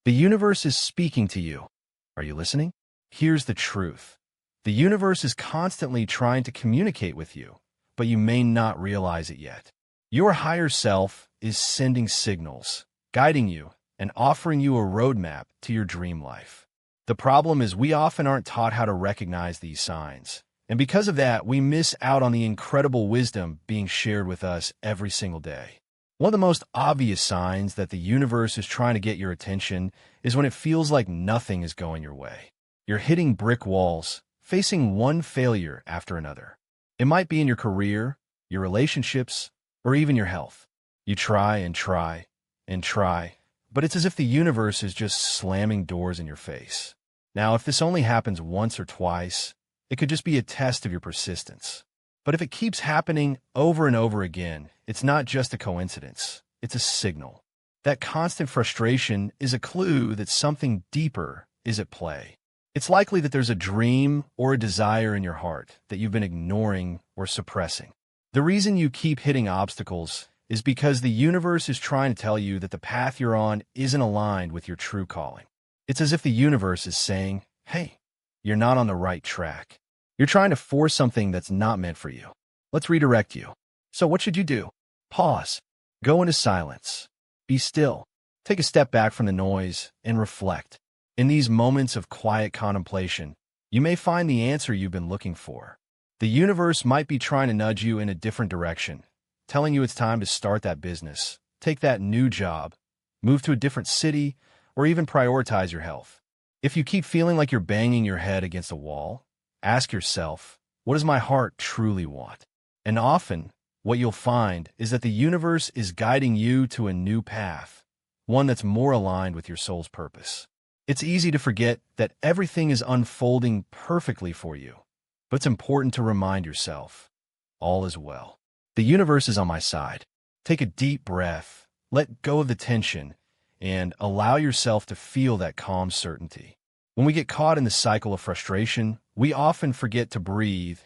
The universe is speaking to you. Are you listening? Here's the truth. The universe is constantly trying to communicate with you, but you may not realize it yet. Your higher self is sending signals, guiding you, and offering you a roadmap to your dream life. The problem is we often aren't taught how to recognize these signs, and because of that, we miss out on the incredible wisdom being shared with us every single day. One of the most obvious signs that the universe is trying to get your attention is when it feels like nothing is going your way. You're hitting brick walls, facing one failure after another. It might be in your career, your relationships, or even your health. You try and try and try, but it's as if the universe is just slamming doors in your face. Now, if this only happens once or twice, it could just be a test of your persistence. But if it keeps happening over and over again, it's not just a coincidence, it's a signal. That constant frustration is a clue that something deeper is at play. It's likely that there's a dream or a desire in your heart that you've been ignoring or suppressing. The reason you keep hitting obstacles is because the universe is trying to tell you that the path you're on isn't aligned with your true calling. It's as if the universe is saying, hey, you're not on the right track. You're trying to force something that's not meant for you. Let's redirect you. So what should you do? Pause. Go into silence. Be still. Take a step back from the noise and reflect. In these moments of quiet contemplation, you may find the answer you've been looking for. The universe might be trying to nudge you in a different direction, telling you it's time to start that business, take that new job, move to a different city, or even prioritize your health. If you keep feeling like you're banging your head against a wall, ask yourself, what does my heart truly want? And often, what you'll find is that the universe is guiding you to a new path, one that's more aligned with your soul's purpose. It's easy to forget that everything is unfolding perfectly for you, but it's important to remind yourself, all is well. The universe is on my side. Take a deep breath, let go of the tension, and allow yourself to feel that calm certainty. When we get caught in the cycle of frustration, we often forget to breathe,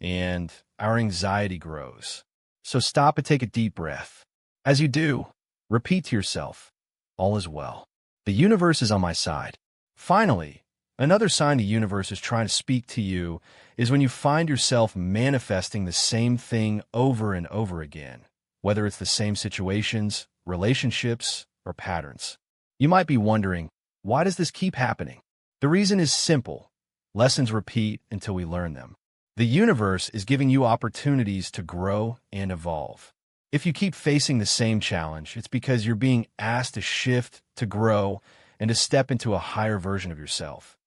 and our anxiety grows. So stop and take a deep breath. As you do, repeat to yourself, all is well. The universe is on my side. Finally, another sign the universe is trying to speak to you is when you find yourself manifesting the same thing over and over again, whether it's the same situations, relationships, or patterns. You might be wondering, why does this keep happening? The reason is simple. Lessons repeat until we learn them. The universe is giving you opportunities to grow and evolve. If you keep facing the same challenge, it's because you're being asked to shift, to grow, and to step into a higher version of yourself.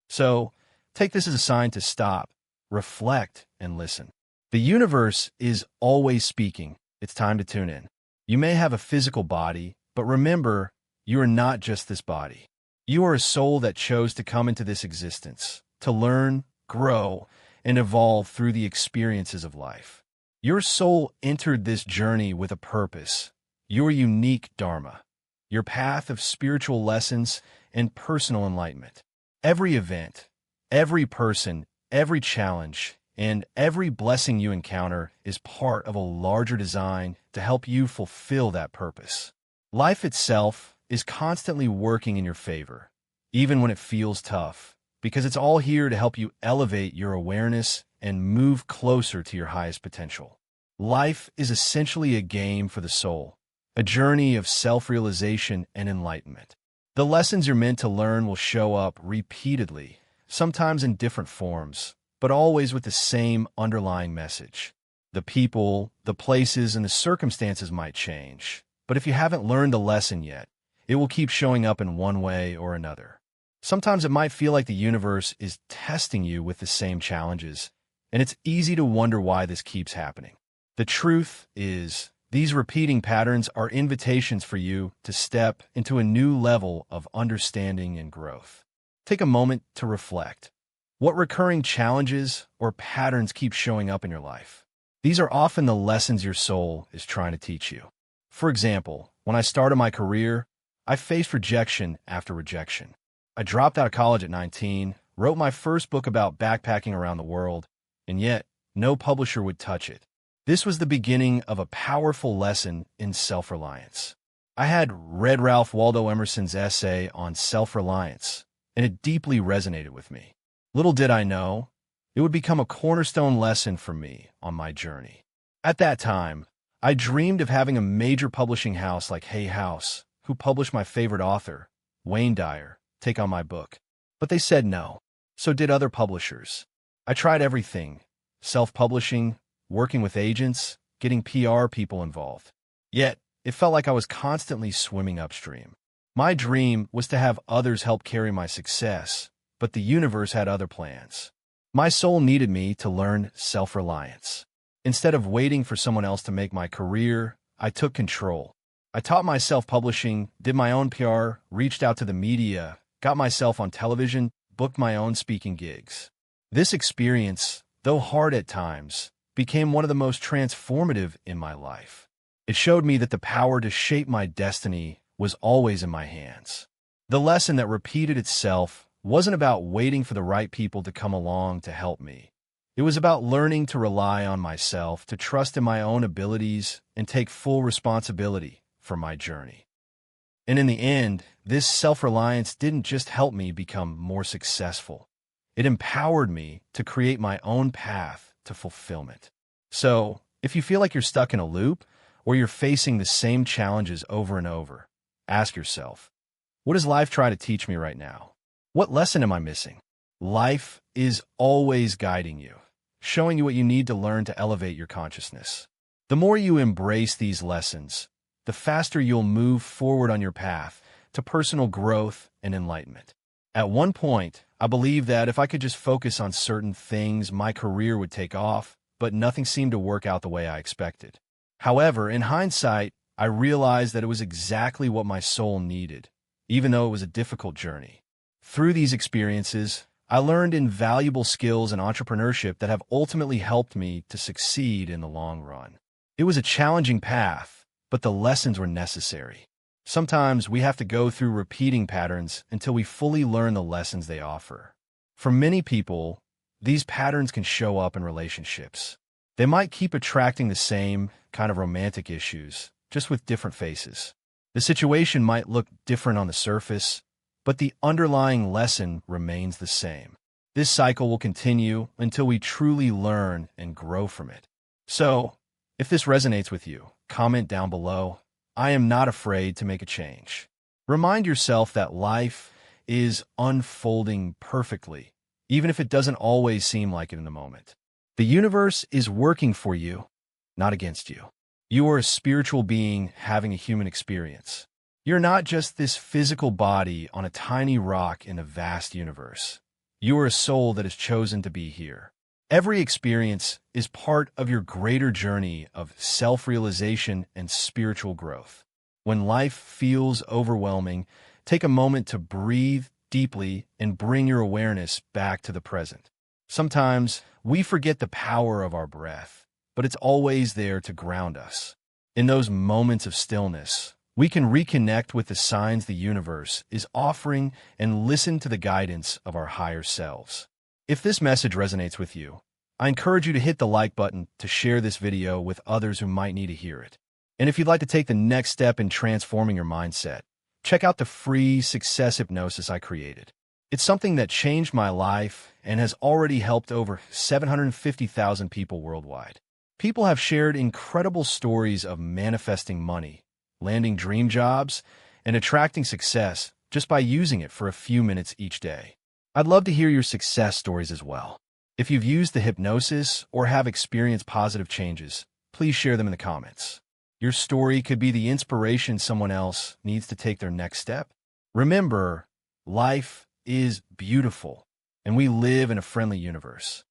So, take this as a sign to stop, reflect, and listen. The universe is always speaking. It's time to tune in. You may have a physical body, but remember, you are not just this body. You are a soul that chose to come into this existence, to learn, grow, and evolve through the experiences of life. Your soul entered this journey with a purpose, your unique dharma, your path of spiritual lessons and personal enlightenment. Every event, every person, every challenge, and every blessing you encounter is part of a larger design to help you fulfill that purpose. Life itself is constantly working in your favor, even when it feels tough, because it's all here to help you elevate your awareness and move closer to your highest potential. Life is essentially a game for the soul, a journey of self-realization and enlightenment. The lessons you're meant to learn will show up repeatedly, sometimes in different forms, but always with the same underlying message. The people, the places, and the circumstances might change, but if you haven't learned the lesson yet, it will keep showing up in one way or another. Sometimes it might feel like the universe is testing you with the same challenges, and it's easy to wonder why this keeps happening. The truth is, these repeating patterns are invitations for you to step into a new level of understanding and growth. Take a moment to reflect. What recurring challenges or patterns keep showing up in your life? These are often the lessons your soul is trying to teach you. For example, when I started my career, I faced rejection after rejection. I dropped out of college at 19, wrote my first book about backpacking around the world, and yet no publisher would touch it. This was the beginning of a powerful lesson in self-reliance. I had read Ralph Waldo Emerson's essay on self-reliance, and it deeply resonated with me. Little did I know, it would become a cornerstone lesson for me on my journey. At that time, I dreamed of having a major publishing house like Hay House, who published my favorite author, Wayne Dyer, take on my book. But they said no. So did other publishers. I tried everything: self-publishing, working with agents, getting PR people involved. Yet, it felt like I was constantly swimming upstream. My dream was to have others help carry my success, but the universe had other plans. My soul needed me to learn self-reliance. Instead of waiting for someone else to make my career, I took control. I taught myself publishing, did my own PR, reached out to the media, got myself on television, booked my own speaking gigs. This experience, though hard at times, became one of the most transformative in my life. It showed me that the power to shape my destiny was always in my hands. The lesson that repeated itself wasn't about waiting for the right people to come along to help me. It was about learning to rely on myself, to trust in my own abilities, and take full responsibility for my journey. And in the end, this self-reliance didn't just help me become more successful. It empowered me to create my own path to fulfillment. So, if you feel like you're stuck in a loop, or you're facing the same challenges over and over, ask yourself, what does life try to teach me right now? What lesson am I missing? Life is always guiding you, showing you what you need to learn to elevate your consciousness. The more you embrace these lessons, the faster you'll move forward on your path to personal growth and enlightenment. At one point, I believed that if I could just focus on certain things, my career would take off, but nothing seemed to work out the way I expected. However, in hindsight, I realized that it was exactly what my soul needed, even though it was a difficult journey. Through these experiences, I learned invaluable skills in entrepreneurship that have ultimately helped me to succeed in the long run. It was a challenging path, but the lessons were necessary. Sometimes we have to go through repeating patterns until we fully learn the lessons they offer. For many people, these patterns can show up in relationships. They might keep attracting the same kind of romantic issues, just with different faces. The situation might look different on the surface, but the underlying lesson remains the same. This cycle will continue until we truly learn and grow from it. So, if this resonates with you, comment down below. I am not afraid to make a change. Remind yourself that life is unfolding perfectly, even if it doesn't always seem like it in the moment. The universe is working for you, not against you. You are a spiritual being having a human experience. You're not just this physical body on a tiny rock in a vast universe. You are a soul that has chosen to be here. Every experience is part of your greater journey of self-realization and spiritual growth. When life feels overwhelming, take a moment to breathe deeply and bring your awareness back to the present. Sometimes we forget the power of our breath, but it's always there to ground us. In those moments of stillness, we can reconnect with the signs the universe is offering and listen to the guidance of our higher selves. If this message resonates with you, I encourage you to hit the like button to share this video with others who might need to hear it. And if you'd like to take the next step in transforming your mindset, check out the free success hypnosis I created. It's something that changed my life and has already helped over 750,000 people worldwide. People have shared incredible stories of manifesting money, landing dream jobs, and attracting success just by using it for a few minutes each day. I'd love to hear your success stories as well. If you've used the hypnosis or have experienced positive changes, please share them in the comments. Your story could be the inspiration someone else needs to take their next step. Remember, life is beautiful, and we live in a friendly universe.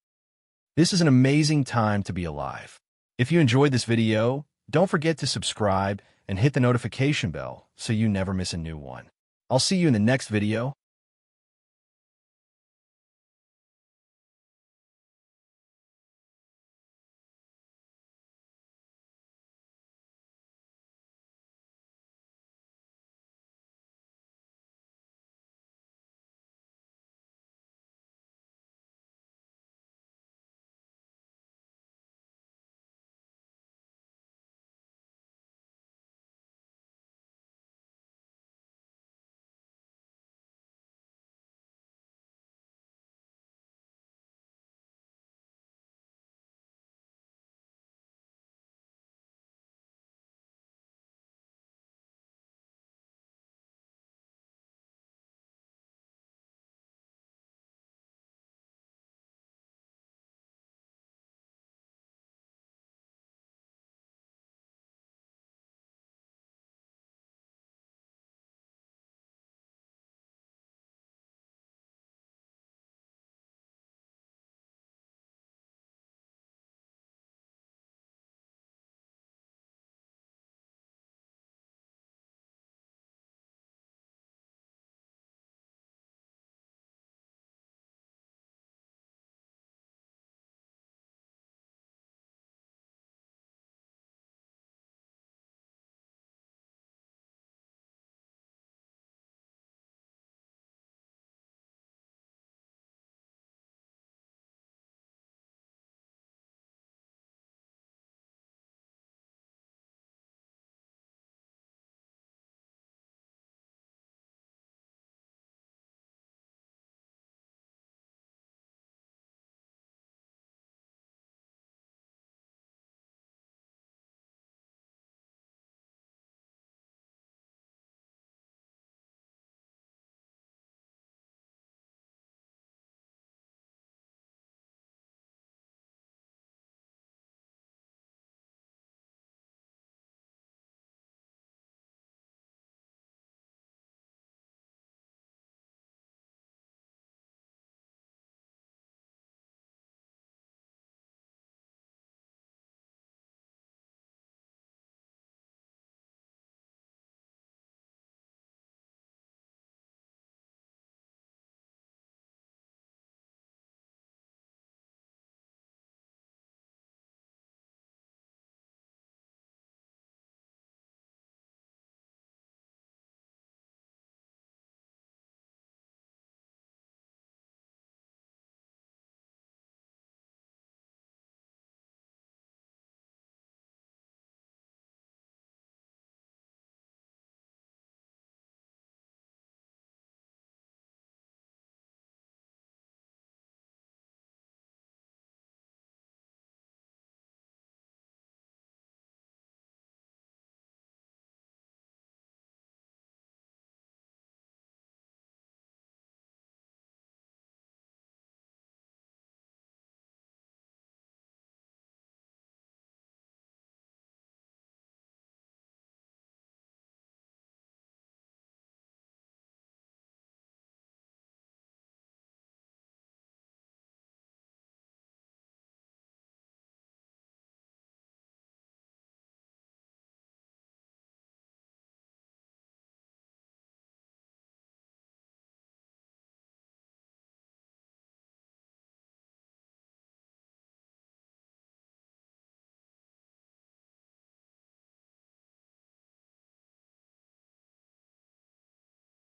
This is an amazing time to be alive. If you enjoyed this video, don't forget to subscribe and hit the notification bell so you never miss a new one. I'll see you in the next video.